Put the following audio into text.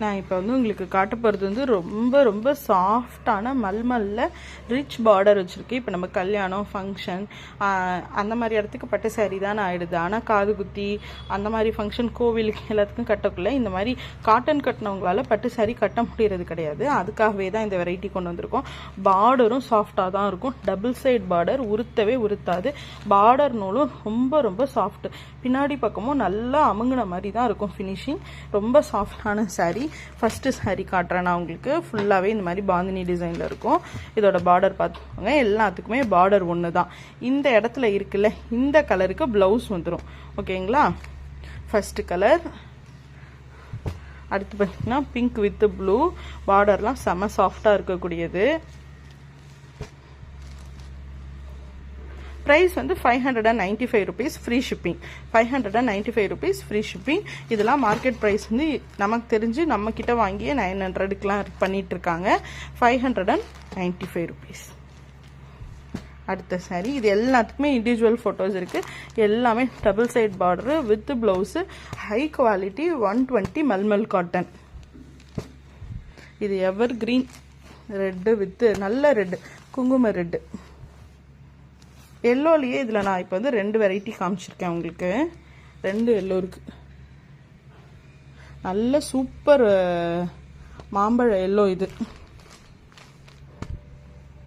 நான் இப்போ வந்து உங்களுக்கு காட்ட போகிறது வந்து ரொம்ப ரொம்ப சாஃப்டான மல்மல்ல ரிச் பார்டர் வச்சுருக்கு. இப்போ நம்ம கல்யாணம் ஃபங்க்ஷன் அந்த மாதிரி இடத்துக்கு பட்டு சாரீ தான் ஆகிடுது. ஆனால் காது குத்தி அந்த மாதிரி ஃபங்க்ஷன் கோவிலுக்கு எல்லாத்துக்கும் கட்டக்குள்ள இந்த மாதிரி காட்டன் கட்டினவங்களால பட்டு சாரீ கட்ட முடியறது கிடையாது. அதுக்காகவே தான் இந்த வெரைட்டி கொண்டு வந்திருக்கோம். பார்டரும் சாஃப்டாக தான் இருக்கும். டபுள் சைட் பார்டர், உருத்தவே உருத்தாது. பார்டர் நூலும் ரொம்ப ரொம்ப சாஃப்ட். பின்னாடி பக்கமும் நல்லா அமுங்கின மாதிரி தான் இருக்கும் ஃபினிஷிங். ரொம்ப சாஃப்டான சாரீ. ஃபர்ஸ்ட் சாரீ காட்டுறேன் நான் உங்களுக்கு. ஃபுல்லாகவே இந்த மாதிரி பாந்தினி டிசைனில் இருக்கும். இதோட பார்டர் பார்த்துக்கோங்க. எல்லாத்துக்குமே பார்டர் ஒன்று தான். இந்த இடத்துல இருக்குல்ல, இந்த கலருக்கு ப்ளவுஸ் வந்துடும். ஓகேங்களா? First colour. அடுத்து பார்த்தீங்கன்னா பிங்க் வித் ப்ளூ. பார்டர்லாம் செம சாஃப்டாக இருக்கக்கூடியது. ப்ரைஸ் வந்து 595 rupees free shipping. 595 rupees free shipping. இதெல்லாம் மார்க்கெட் ப்ரைஸ் வந்து நமக்கு தெரிஞ்சு நம்ம கிட்ட வாங்கியே 900க்குலாம் பண்ணிட்டு இருக்காங்க. 595 rupees. அடுத்த சாரீ. இது எல்லாத்துக்குமே இண்டிவிஜுவல் ஃபோட்டோஸ் இருக்குது. எல்லாமே double side border with blouse. High quality 120 mulmul cotton. இது எவர் கிரீன் ரெட்டு வித் நல்ல ரெட்டு, குங்கும ரெட்டு. எல்லோலையே இதில் நான் இப்போ வந்து 2 வெரைட்டி காமிச்சிருக்கேன் உங்களுக்கு. 2 எல்லோ இருக்குது. நல்ல சூப்பர் மாம்பழ எல்லோ இது.